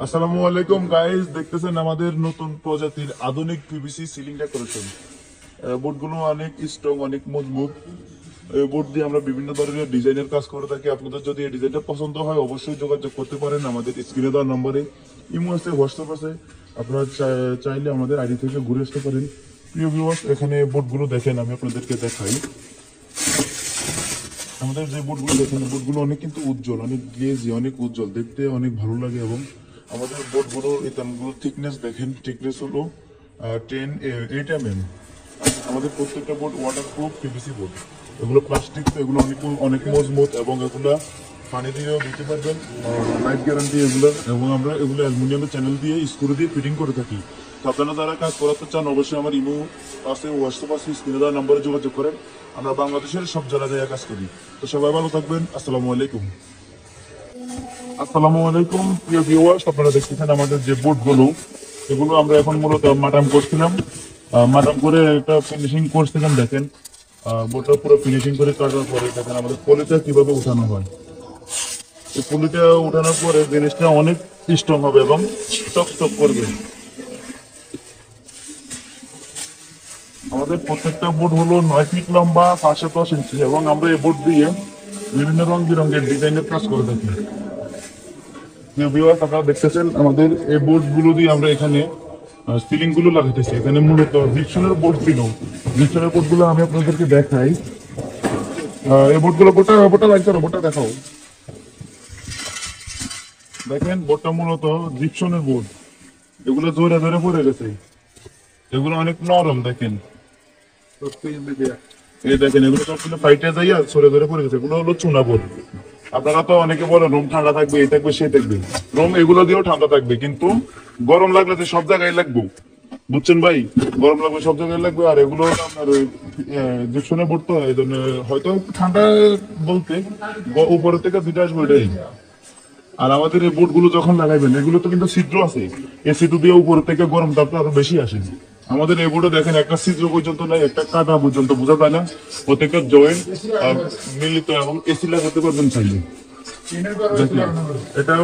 আসসালামু আলাইকুম গাইস, দেখতেছেন আমাদের নতুন প্রজাতির আধুনিক পিভিসি সিলিং ডেকোরেশন। বোর্ডগুলো অনেক স্ট্রং, অনেক মজবুত। এই বোর্ড দিয়ে আমরা বিভিন্ন ধরনের ডিজাইনের কাজ করে থাকি। আপনাদের যদি এই ডিজাইনটা পছন্দ হয় অবশ্যই যোগাযোগ করতে পারেন আমাদের স্ক্রিনে দেওয়া নম্বরে। ইমো আছে, হোয়াটসঅ্যাপ আছে, আপনারা চাইলে আমাদের আইডি থেকে ঘুরে আসতে পারেন। প্রিয় ভিউয়ার্স, এখানে বোর্ডগুলো দেখেন, আমি আপনাদেরকে দেখাই। আমাদের যে বোর্ডগুলো দেখেন, বোর্ডগুলো অনেক কিন্তু উজ্জ্বল, অনেক গ্লেজি, অনেক উজ্জ্বল, দেখতে অনেক ভালো লাগে। এবং আমাদের বোর্ডগুলো ইতানগুলোর থিকনেস দেখেন, থিকনেস হলো 8 mm। আমাদের প্রত্যেকটা বোর্ড ওয়াটারপ্রুফ পিভিসি বোর্ড। এগুলো প্লাস্টিক, তো এগুলো অনেক অনেক মজবুত এবং এগুলো পানি দিয়েও দিতে পারবেন, লাইফ গ্যারান্টি এগুলো। এবং আমরা এগুলো অ্যালুমিনিয়ামের চ্যানেল দিয়ে স্ক্রু দিয়ে ফিটিং করে থাকি। তো আপনারা যারা কাজ করাতে চান অবশ্যই আমার ইমো আছে, হোয়াটসঅ্যাপ আছে, স্ক্রিনে দেওয়া নম্বরে যোগাযোগ করেন। আমরা বাংলাদেশের সব জায়গায় কাজ করি। তো সবাই ভালো থাকবেন। আসসালামু আলাইকুম। আসসালামু আলাইকুম প্রিয় ভিউয়ার্স, আপনারা দেখতেছেন আমাদের যে বোর্ডগুলো, এগুলো আমরা এখন মূলত মাটাম করছিলাম। মাটাম করে একটা ফিনিশিং করছিলাম। দেখেন বোর্ডটা পুরো ফিনিশিং করে কাটার পরে দেখেন আমাদের পলিটা কিভাবে উঠানো হয়। এই পলিটা উঠানোর পরে জিনিসটা অনেক স্ট্রং হবে এবং চকচক করবে। আমাদের প্রত্যেকটা বোর্ড হলো 9 ফিট লম্বা, 510 ইঞ্চি, এবং আমরা এই বোর্ড দিয়ে বিভিন্ন রং বেরঙের ডিজাইনের কাজ করে থাকি। ভিউয়ার্স, আপনারা দেখতেছেন আমাদের এই বোর্ড গুলো দিয়ে আমরা এখানে সিলিং গুলো লাগাইতেছি। এখানে মূলত জিপসামের বোর্ড ছিল। জিপসামের বোর্ড গুলো আমি আপনাদেরকে দেখাই। এই বোর্ড গুলো বোর্ডটা লাগছে না, বোর্ডটা দেখাও। দেখেন বোর্ডটা মূলত জিপসামের বোর্ড। এগুলো জোরে জোরে পড়ে গেছে, এগুলো অনেক নরম। দেখেন এই দেখেন, এগুলো সবগুলো ফাইটে যাইয়া সরে ধরে পড়ে গেছে। এগুলো হলো চুনা বোর্ড। আপনারা তো অনেকে বলেন রুম ঠান্ডা থাকবে, এই থাকবে, সেই থাকবে। রুম এগুলো দিয়েও ঠান্ডা থাকবে, কিন্তু গরম লাগলে তো সব জায়গায় লাগবে, বুঝছেন ভাই? গরম লাগবে সব জায়গায় লাগবে। আর এগুলো আপনার জিপসনে বোর্ড, তো এই জন্য হয়তো ঠান্ডা বলতে উপরের থেকে দুইটা আসবে এটাই। আর আমাদের এই বোর্ড গুলো যখন লাগাইবেন, এগুলো তো কিন্তু ছিদ্র আছে, এই ছিদ্র দিয়ে উপর থেকে গরম তাপটা আরো বেশি আসে। আমাদের এই বোর্ডে দেখেন একটা ছিদ্র পর্যন্ত নাই, একটা কাটা পর্যন্ত, বোঝা যায় না। প্রত্যেকটা জয়েন্ট মিলিত এবং এসি লাগাতে পারবেন চাইলে। এটা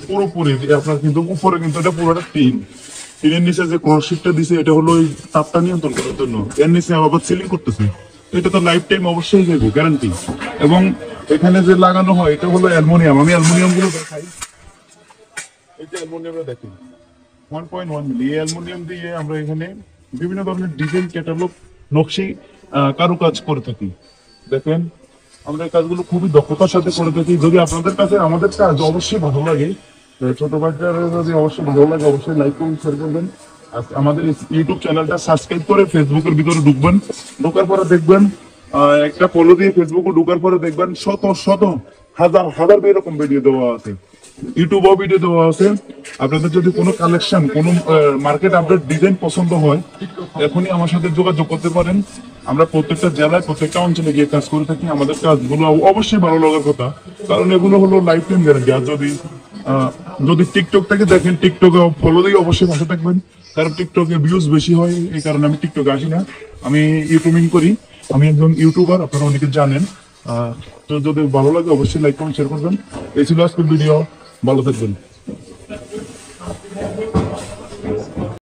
পুরোপুরি আপনার কিন্তু উপরে কিন্তু এটা পুরোটা টিনের নিচে যে ক্রসশিটটা দিছে, এটা হলো ওই তাপটা নিয়ন্ত্রণ করার জন্য। এর নিচে আবার সিলিং করতেছে। এটা তো লাইফ টাইম অবশ্যই যাবে, গ্যারান্টি। এবং এখানে যে লাগানো হয় এটা হলো অ্যালুমিনিয়াম। আমি অ্যালুমিনিয়াম গুলো দেখাই। এটা অ্যালুমিনিয়ামটা দেখেন 1.1 মিলি। এই অ্যালুমিনিয়াম দিয়ে আমরা এখানে বিভিন্ন ধরনের ডিজাইন, ক্যাটালগ, নকশি, কারুকাজ করে থাকি। দেখেন আমরা এই কাজগুলো খুবই দক্ষতার সাথে করে থাকি। যদি আপনাদের কাছে আমাদের কাজ অবশ্যই ভালো লাগে, ছোট বাচ্চারা যদি অবশ্যই ভালো লাগে, অবশ্যই লাইক করুন, শেয়ার করবেন। আর আমাদের ইউটিউব চ্যানেলটা সাবস্ক্রাইব করে ফেসবুকের ভিতরে ঢুকবেন। ঢোকার পরে দেখবেন একটা ফলো দিয়ে ফেসবুকে ঢোকার পরে দেখবেন শত শত হাজার হাজার এরকম ভিডিও দেওয়া আছে, ইউটিউবেও ভিডিও দেওয়া আছে। আপনাদের যদি কোনো কালেকশন, কোনো মার্কেট আপডেট ডিজাইন পছন্দ হয়, এখনই আমার সাথে যোগাযোগ করতে পারেন। আমরা প্রত্যেকটা জেলায়, প্রত্যেকটা অঞ্চলে গিয়ে কাজ করে থাকি। আমাদের কাজগুলো অবশ্যই ভালো লাগার কথা, কারণ এগুলো হলো লাইফ টাইম গ্যারান্টি। আর যদি টিকটক থেকে দেখেন, টিকটকে ফলো দিয়ে অবশ্যই পাশে থাকবেন, কারণ টিকটকে ভিউজ বেশি হয়। এই কারণে আমি টিকটকে আসি না, আমি ইউটিউবিং করি। আমি একজন ইউটিউবার, আপনারা অনেকে জানেন। তো যদি ভালো লাগে অবশ্যই লাইক কমেন্ট শেয়ার করবেন। এই ছিল আজকের ভিডিও, ভালো থাকবেন।